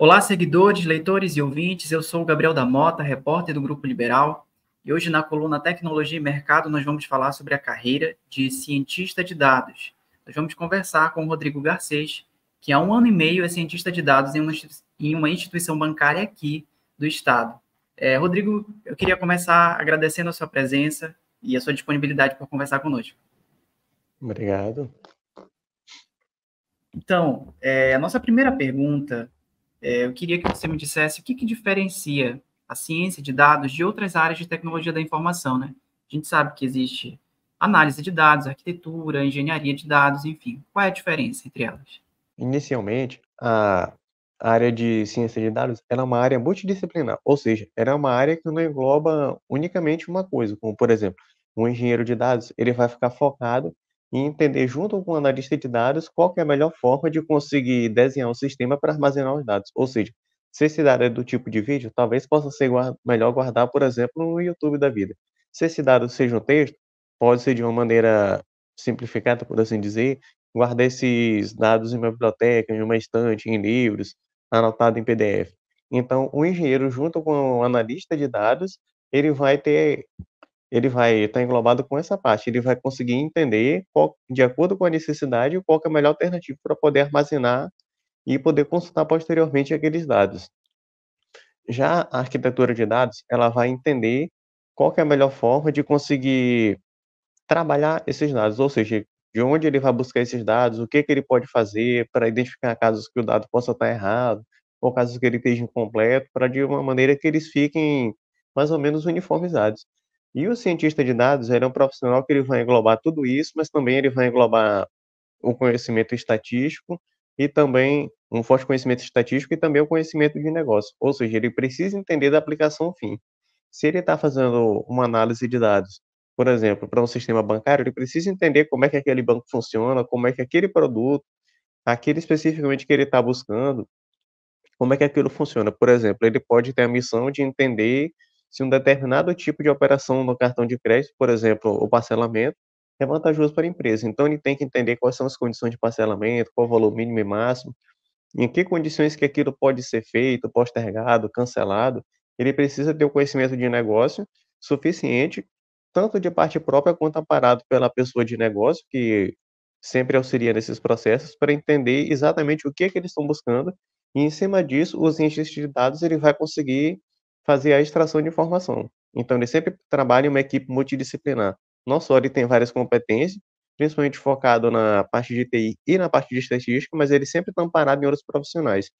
Olá, seguidores, leitores e ouvintes. Eu sou o Gabriel da Mota, repórter do Grupo Liberal, e hoje na coluna Tecnologia e Mercado nós vamos falar sobre a carreira de cientista de dados. Nós vamos conversar com o Rodrigo Garcês, que há 1 ano e meio é cientista de dados em uma instituição bancária aqui do Estado. Rodrigo, eu queria começar agradecendo a sua presença e a sua disponibilidade para conversar conosco. Obrigado. Então, a nossa primeira pergunta, eu queria que você me dissesse o que diferencia a ciência de dados de outras áreas de tecnologia da informação, né? A gente sabe que existe análise de dados, arquitetura, engenharia de dados, enfim. Qual é a diferença entre elas? Inicialmente, a área de ciência de dados ela é uma área multidisciplinar, ou seja, ela é uma área que não engloba unicamente uma coisa, como, por exemplo, um engenheiro de dados, ele vai ficar focado em entender, junto com o analista de dados, qual que é a melhor forma de conseguir desenhar um sistema para armazenar os dados. Ou seja, se esse dado é do tipo de vídeo, talvez possa ser melhor guardar, por exemplo, no YouTube da vida. Se esse dado seja um texto, pode ser de uma maneira simplificada, por assim dizer, guardar esses dados em uma biblioteca, em uma estante, em livros, anotado em PDF. Então, o engenheiro, junto com o analista de dados, ele vai ter ele vai estar englobado com essa parte, ele vai conseguir entender qual, de acordo com a necessidade, qual que é a melhor alternativa para poder armazenar e poder consultar posteriormente aqueles dados. Já a arquitetura de dados, ela vai entender qual que é a melhor forma de conseguir trabalhar esses dados, ou seja, de onde ele vai buscar esses dados, o que que ele pode fazer para identificar casos que o dado possa estar errado, ou casos que ele esteja incompleto, para de uma maneira que eles fiquem mais ou menos uniformizados. E o cientista de dados, ele é um profissional que ele vai englobar tudo isso, mas também ele vai englobar o conhecimento estatístico e também um forte conhecimento estatístico e também o conhecimento de negócio, ou seja, ele precisa entender da aplicação fim. Se ele está fazendo uma análise de dados, por exemplo, para um sistema bancário, ele precisa entender como é que aquele banco funciona, como é que aquele produto, aquele especificamente que ele está buscando, como é que aquilo funciona. Por exemplo, ele pode ter a missão de entender se um determinado tipo de operação no cartão de crédito, por exemplo, o parcelamento, é vantajoso para a empresa. Então, ele tem que entender quais são as condições de parcelamento, qual o valor mínimo e máximo, em que condições que aquilo pode ser feito, postergado, cancelado. Ele precisa ter o conhecimento de negócio suficiente, tanto de parte própria quanto amparado pela pessoa de negócio, que sempre auxilia nesses processos, para entender exatamente o que é que eles estão buscando, e em cima disso, o cientista de dados ele vai conseguir fazer a extração de informação. Então ele sempre trabalha em uma equipe multidisciplinar. Não só ele tem várias competências, principalmente focado na parte de TI e na parte de estatística, mas ele sempre está amparado em outros profissionais.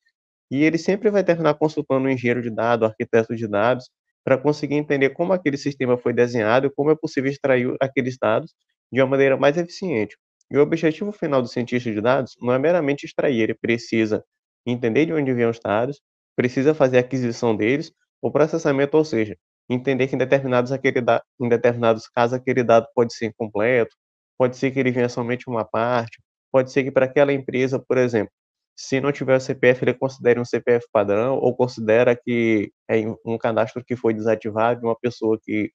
E ele sempre vai terminar consultando um engenheiro de dados, arquiteto de dados, para conseguir entender como aquele sistema foi desenhado e como é possível extrair aqueles dados de uma maneira mais eficiente. E o objetivo final do cientista de dados não é meramente extrair, ele precisa entender de onde vêm os dados, precisa fazer a aquisição deles, o processamento, ou seja, entender que em determinados casos aquele dado pode ser incompleto, pode ser que ele venha somente uma parte, pode ser que para aquela empresa, por exemplo, se não tiver o CPF, ele considere um CPF padrão ou considera que é um cadastro que foi desativado de uma pessoa que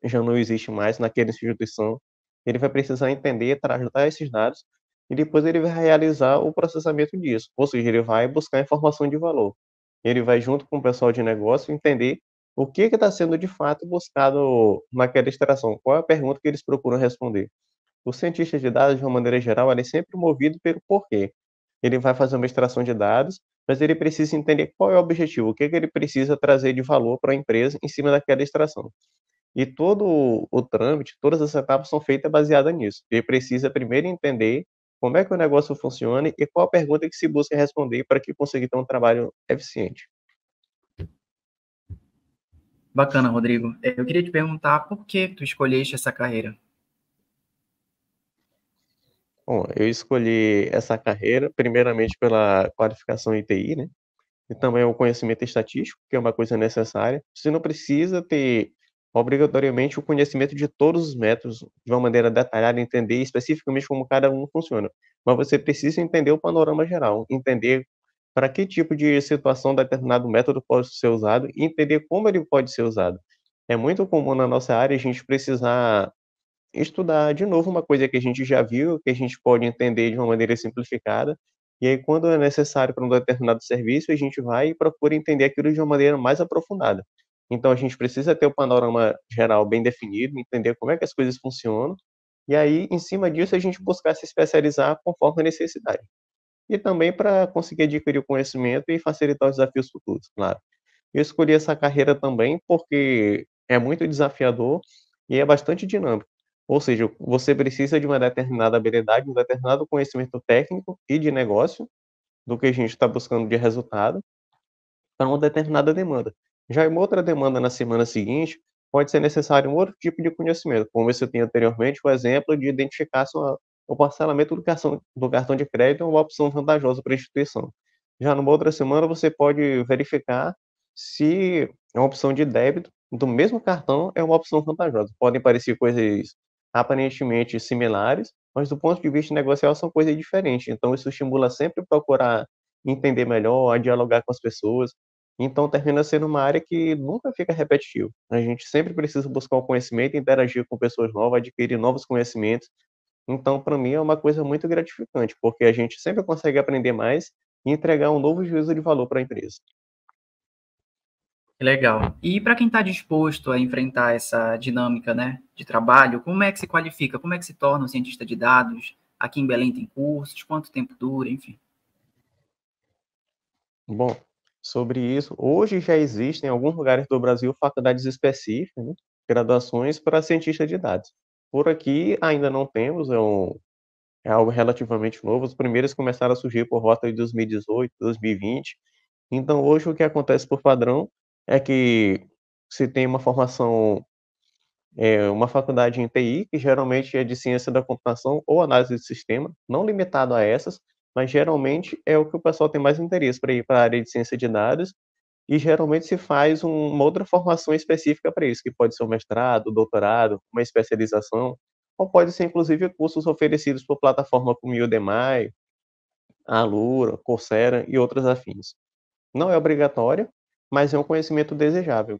já não existe mais naquela instituição. Ele vai precisar entender, tratar esses dados e depois ele vai realizar o processamento disso, ou seja, ele vai buscar informação de valor. Ele vai junto com o pessoal de negócio entender o que está sendo de fato buscado naquela extração, qual é a pergunta que eles procuram responder. O cientista de dados, de uma maneira geral, ele é sempre movido pelo porquê. Ele vai fazer uma extração de dados, mas ele precisa entender qual é o objetivo, o que que ele precisa trazer de valor para a empresa em cima daquela extração. E todo o trâmite, todas as etapas são feitas baseadas nisso. Ele precisa primeiro entender como é que o negócio funciona e qual a pergunta que se busca responder para que consiga ter um trabalho eficiente. Bacana, Rodrigo. Eu queria te perguntar por que tu escolheste essa carreira? Bom, eu escolhi essa carreira primeiramente pela qualificação em TI, né? E também o conhecimento estatístico, que é uma coisa necessária. Você não precisa ter obrigatoriamente o conhecimento de todos os métodos de uma maneira detalhada, entender especificamente como cada um funciona, mas você precisa entender o panorama geral, entender para que tipo de situação determinado método pode ser usado e entender como ele pode ser usado. É muito comum na nossa área a gente precisar estudar de novo uma coisa que a gente já viu, que a gente pode entender de uma maneira simplificada, E aí, quando é necessário para um determinado serviço, a gente vai e procura entender aquilo de uma maneira mais aprofundada. Então, a gente precisa ter o panorama geral bem definido, entender como é que as coisas funcionam, e aí, em cima disso, a gente buscar se especializar conforme a necessidade. E também para conseguir adquirir o conhecimento e facilitar os desafios futuros, claro. Eu escolhi essa carreira também porque é muito desafiador e é bastante dinâmico. Ou seja, você precisa de uma determinada habilidade, um determinado conhecimento técnico e de negócio do que a gente está buscando de resultado para uma determinada demanda. Já em uma outra demanda na semana seguinte, pode ser necessário um outro tipo de conhecimento, como eu citei anteriormente, o exemplo de identificar se o parcelamento do cartão de crédito é uma opção vantajosa para a instituição. Já numa outra semana, você pode verificar se é uma opção de débito do mesmo cartão é uma opção vantajosa. Podem parecer coisas aparentemente similares, mas do ponto de vista negocial são coisas diferentes. Então, isso estimula sempre procurar entender melhor, a dialogar com as pessoas. Então termina sendo uma área que nunca fica repetitivo. A gente sempre precisa buscar o conhecimento, interagir com pessoas novas, adquirir novos conhecimentos. Então, para mim, é uma coisa muito gratificante, porque a gente sempre consegue aprender mais e entregar um novo juízo de valor para a empresa. Que legal. E para quem está disposto a enfrentar essa dinâmica, né, de trabalho, como é que se qualifica? Como é que se torna um cientista de dados? Aqui em Belém tem cursos? Quanto tempo dura? Enfim. Bom, sobre isso, hoje já existem em alguns lugares do Brasil faculdades específicas, né, graduações para cientista de dados. Por aqui ainda não temos, é algo relativamente novo. Os primeiros começaram a surgir por volta de 2018, 2020. Então, hoje, o que acontece por padrão é que se tem uma formação, uma faculdade em TI, que geralmente é de ciência da computação ou análise de sistema, não limitado a essas, mas geralmente é o que o pessoal tem mais interesse para ir para a área de ciência de dados, e geralmente se faz uma outra formação específica para isso, que pode ser um mestrado, doutorado, uma especialização, ou pode ser inclusive cursos oferecidos por plataforma como Udemy, Alura, Coursera e outras afins. Não é obrigatório, mas é um conhecimento desejável,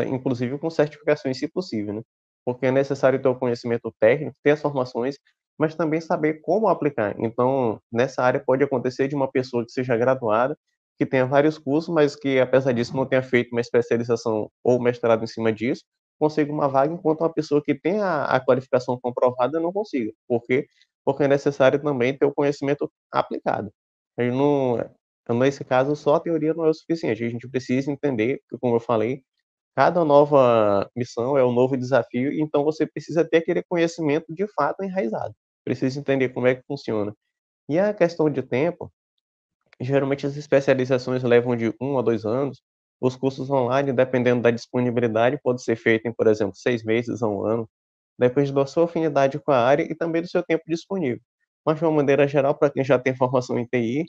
inclusive com certificações, se possível, né? Porque é necessário ter o conhecimento técnico, ter as formações, mas também saber como aplicar. Então, nessa área pode acontecer de uma pessoa que seja graduada, que tenha vários cursos, mas que, apesar disso, não tenha feito uma especialização ou mestrado em cima disso, consiga uma vaga, enquanto uma pessoa que tem a qualificação comprovada não consiga. Por quê? Porque é necessário também ter o conhecimento aplicado. Ele não, então, nesse caso, só a teoria não é o suficiente. A gente precisa entender que, como eu falei, cada nova missão é um novo desafio, então você precisa ter aquele conhecimento de fato enraizado. Precisa entender como é que funciona. E a questão de tempo, geralmente as especializações levam de 1 a 2 anos. Os cursos online, dependendo da disponibilidade, pode ser feito em, por exemplo, 6 meses a 1 ano. Depende da sua afinidade com a área e também do seu tempo disponível. Mas, de uma maneira geral, para quem já tem formação em TI,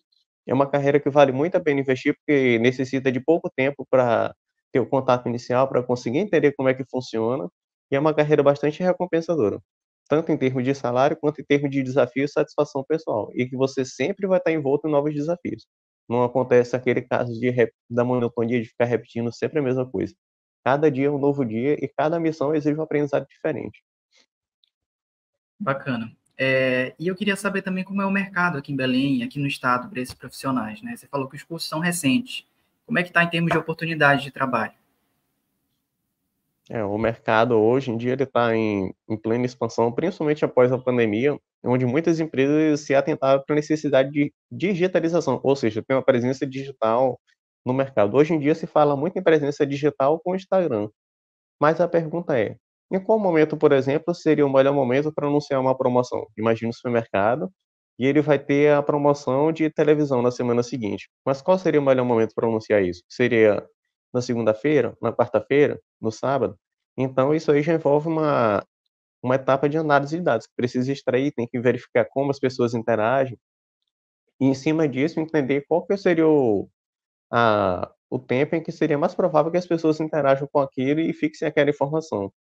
é uma carreira que vale muito a pena investir, porque necessita de pouco tempo para ter o contato inicial, para conseguir entender como é que funciona, e é uma carreira bastante recompensadora, tanto em termos de salário, quanto em termos de desafio e satisfação pessoal, e que você sempre vai estar envolto em novos desafios. Não acontece aquele caso da monotonia de ficar repetindo sempre a mesma coisa. Cada dia é um novo dia e cada missão exige um aprendizado diferente. Bacana. E eu queria saber também como é o mercado aqui em Belém, aqui no estado, para esses profissionais, né? Você falou que os cursos são recentes. Como é que está em termos de oportunidade de trabalho? O mercado hoje em dia ele está em plena expansão, principalmente após a pandemia, onde muitas empresas se atentaram para a necessidade de digitalização, ou seja, tem uma presença digital no mercado. Hoje em dia se fala muito em presença digital com o Instagram, mas a pergunta é: em qual momento, por exemplo, seria o melhor momento para anunciar uma promoção? Imagina o supermercado e ele vai ter a promoção de televisão na semana seguinte. Mas qual seria o melhor momento para anunciar isso? Seria na segunda-feira, na quarta-feira, no sábado? Então isso aí já envolve uma etapa de análise de dados, que precisa extrair, tem que verificar como as pessoas interagem, e em cima disso entender qual que seria o tempo em que seria mais provável que as pessoas interajam com aquilo e fixem aquela informação.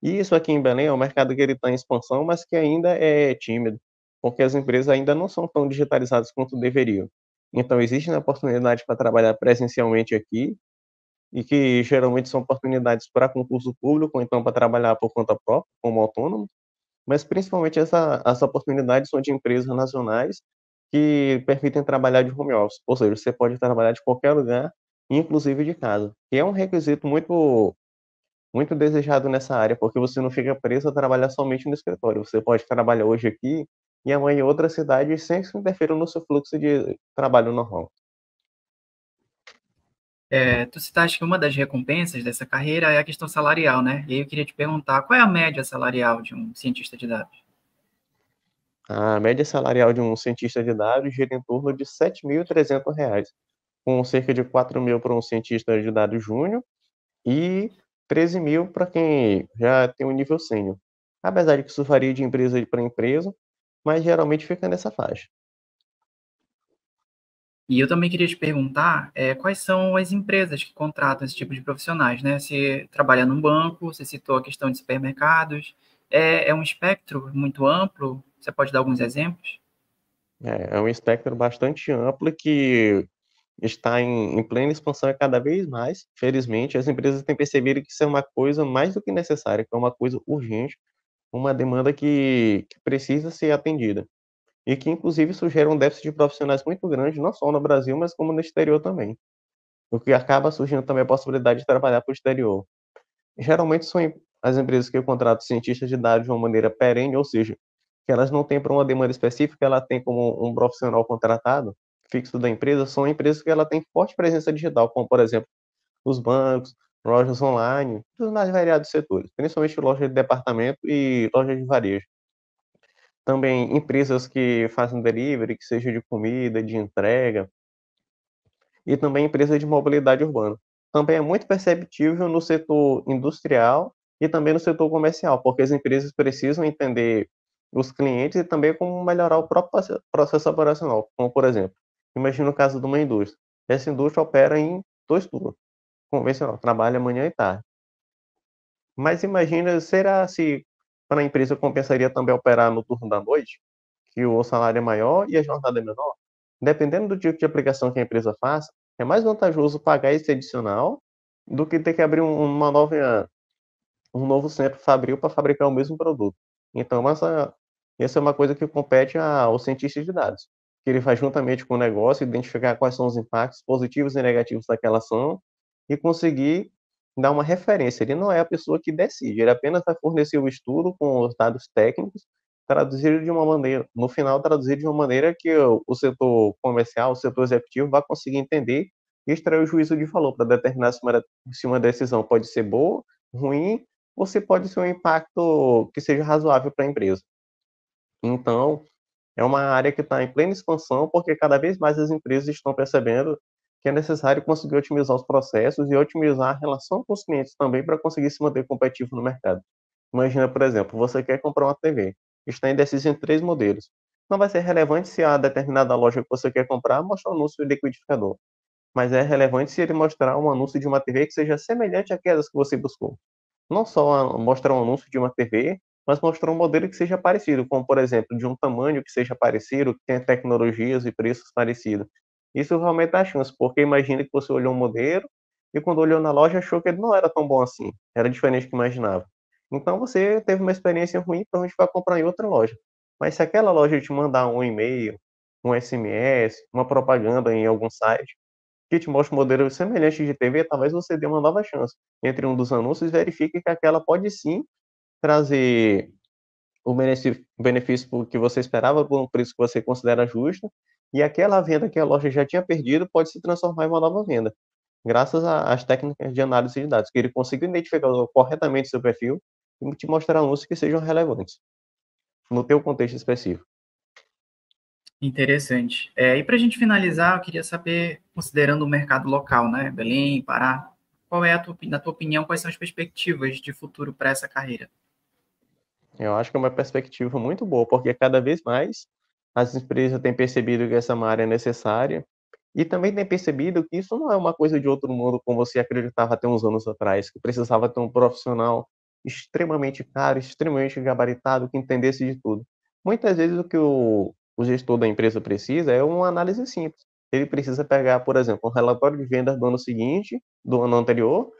E isso aqui em Belém é um mercado que ele está em expansão, mas que ainda é tímido, porque as empresas ainda não são tão digitalizadas quanto deveriam. Então existe uma oportunidade para trabalhar presencialmente aqui, e que geralmente são oportunidades para concurso público, ou então para trabalhar por conta própria, como autônomo, mas principalmente as oportunidades são de empresas nacionais, que permitem trabalhar de home office, ou seja, você pode trabalhar de qualquer lugar, inclusive de casa. E é um requisito muito desejado nessa área, porque você não fica preso a trabalhar somente no escritório. Você pode trabalhar hoje aqui e amanhã em outra cidade sem que isso interfira no seu fluxo de trabalho normal. Tu citaste que uma das recompensas dessa carreira é a questão salarial, né? E aí eu queria te perguntar, qual é a média salarial de um cientista de dados? A média salarial de um cientista de dados gira em torno de R$ 7.300, com cerca de 4.000 para um cientista de dados júnior e 13.000 para quem já tem um nível sênior. Apesar de que isso varia de empresa para empresa, mas geralmente fica nessa faixa. E eu também queria te perguntar, quais são as empresas que contratam esse tipo de profissionais, né? Você trabalha num banco, você citou a questão de supermercados, é um espectro muito amplo? Você pode dar alguns exemplos? É um espectro bastante amplo que está em plena expansão cada vez mais. Felizmente, as empresas têm percebido que isso é uma coisa mais do que necessária, que é uma coisa urgente, uma demanda que precisa ser atendida. E que, inclusive, isso gera um déficit de profissionais muito grande, não só no Brasil, mas como no exterior também. O que acaba surgindo também a possibilidade de trabalhar para o exterior. Geralmente são as empresas que contratam cientistas de dados de uma maneira perene, ou seja, que elas não têm para uma demanda específica, ela tem como um profissional contratado fixo da empresa, são empresas que ela tem forte presença digital, como por exemplo, os bancos, lojas online, dos mais variados setores, principalmente lojas de departamento e lojas de varejo. Também empresas que fazem delivery, que seja de comida, de entrega, e também empresas de mobilidade urbana. Também é muito perceptível no setor industrial e também no setor comercial, porque as empresas precisam entender os clientes e também como melhorar o próprio processo operacional. Como, por exemplo, imagina o caso de uma indústria. Essa indústria opera em 2 turnos, convencional, trabalha manhã e tarde. Mas imagina, será se para a empresa compensaria também operar no turno da noite, que o salário é maior e a jornada é menor? Dependendo do tipo de aplicação que a empresa faça, é mais vantajoso pagar esse adicional do que ter que abrir um novo centro fabril para fabricar o mesmo produto. Então, essa é uma coisa que compete ao cientista de dados, que ele faz juntamente com o negócio identificar quais são os impactos positivos e negativos daquela ação e conseguir dar uma referência. Ele não é a pessoa que decide, ele apenas vai fornecer o estudo com os dados técnicos, traduzir de uma maneira, no final, traduzir de uma maneira que o setor comercial, o setor executivo vai conseguir entender e extrair o juízo de valor para determinar se uma decisão pode ser boa, ruim, ou se pode ser um impacto que seja razoável para a empresa. Então, é uma área que está em plena expansão, porque cada vez mais as empresas estão percebendo que é necessário conseguir otimizar os processos e otimizar a relação com os clientes também para conseguir se manter competitivo no mercado. Imagina, por exemplo, você quer comprar uma TV, está indeciso em 3 modelos. Não vai ser relevante se a determinada loja que você quer comprar mostra um anúncio de liquidificador, mas é relevante se ele mostrar um anúncio de uma TV que seja semelhante àquelas que você buscou. Não só mostrar um anúncio de uma TV, mas mostrar um modelo que seja parecido, como, por exemplo, de um tamanho que seja parecido, que tenha tecnologias e preços parecidos. Isso vai aumentar a chance, porque imagina que você olhou um modelo e quando olhou na loja achou que ele não era tão bom assim, era diferente do que imaginava. Então você teve uma experiência ruim, provavelmente vai comprar em outra loja. Mas se aquela loja te mandar um e-mail, um SMS, uma propaganda em algum site, que te mostra um modelo semelhante de TV, talvez você dê uma nova chance. Entre um dos anúncios, verifique que aquela pode sim trazer o benefício que você esperava por um preço que você considera justo, e aquela venda que a loja já tinha perdido pode se transformar em uma nova venda, graças às técnicas de análise de dados, que ele conseguiu identificar corretamente seu perfil e te mostrar anúncios que sejam relevantes no teu contexto específico. Interessante. E para a gente finalizar, eu queria saber, considerando o mercado local, né, Belém, Pará, qual é na tua opinião, quais são as perspectivas de futuro para essa carreira? Eu acho que é uma perspectiva muito boa, porque cada vez mais as empresas têm percebido que essa é uma área necessária e também têm percebido que isso não é uma coisa de outro mundo, como você acreditava até uns anos atrás, que precisava ter um profissional extremamente caro, extremamente gabaritado, que entendesse de tudo. Muitas vezes o que o gestor da empresa precisa é uma análise simples. Ele precisa pegar, por exemplo, um relatório de vendas do ano seguinte, do ano anterior,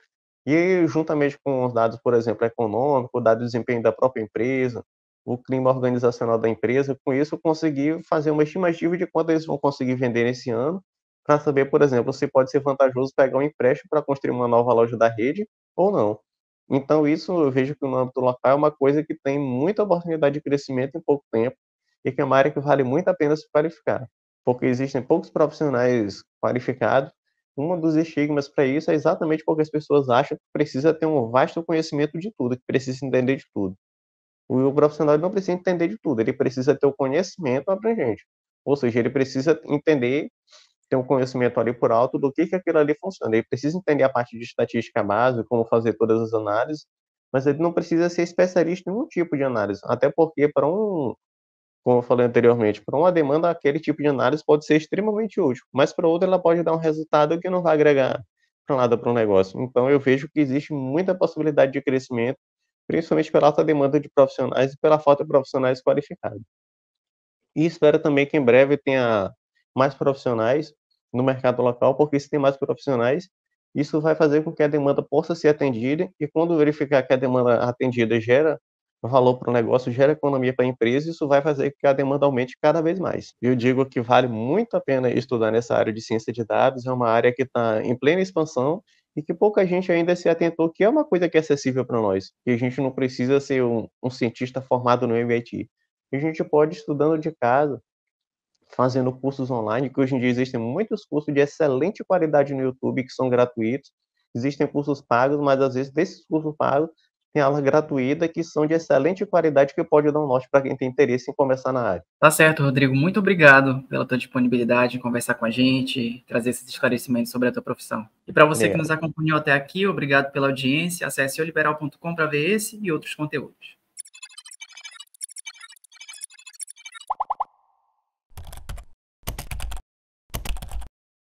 e juntamente com os dados, por exemplo, econômicos, dados de desempenho da própria empresa, o clima organizacional da empresa, com isso conseguir fazer uma estimativa de quanto eles vão conseguir vender nesse ano, para saber, por exemplo, se pode ser vantajoso pegar um empréstimo para construir uma nova loja da rede ou não. Então isso eu vejo que no âmbito local é uma coisa que tem muita oportunidade de crescimento em pouco tempo e que é uma área que vale muito a pena se qualificar, porque existem poucos profissionais qualificados. Um dos estigmas para isso é exatamente porque as pessoas acham que precisa ter um vasto conhecimento de tudo, que precisa entender de tudo. O profissional não precisa entender de tudo, ele precisa ter o conhecimento abrangente. Ou seja, ele precisa entender, ter um conhecimento ali por alto do que aquilo ali funciona. Ele precisa entender a parte de estatística básica, como fazer todas as análises, mas ele não precisa ser especialista em um tipo de análise, até porque como eu falei anteriormente, para uma demanda aquele tipo de análise pode ser extremamente útil, mas para outra ela pode dar um resultado que não vai agregar para nada para o negócio. Então eu vejo que existe muita possibilidade de crescimento, principalmente pela alta demanda de profissionais e pela falta de profissionais qualificados. E espero também que em breve tenha mais profissionais no mercado local, porque se tem mais profissionais, isso vai fazer com que a demanda possa ser atendida e quando verificar que a demanda atendida gera valor para o negócio, gera economia para a empresa, isso vai fazer com que a demanda aumente cada vez mais. Eu digo que vale muito a pena estudar nessa área de ciência de dados, é uma área que está em plena expansão e que pouca gente ainda se atentou que é uma coisa que é acessível para nós, que a gente não precisa ser um cientista formado no MIT. A gente pode ir estudando de casa, fazendo cursos online, que hoje em dia existem muitos cursos de excelente qualidade no YouTube que são gratuitos. Existem cursos pagos, mas às vezes desses cursos pagos tem aula gratuita que são de excelente qualidade que pode dar um norte para quem tem interesse em começar na área. Tá certo, Rodrigo. Muito obrigado pela tua disponibilidade em conversar com a gente, trazer esses esclarecimentos sobre a tua profissão. E para você que nos Obrigado. acompanhou até aqui, obrigado pela audiência. Acesse oliberal.com para ver esse e outros conteúdos.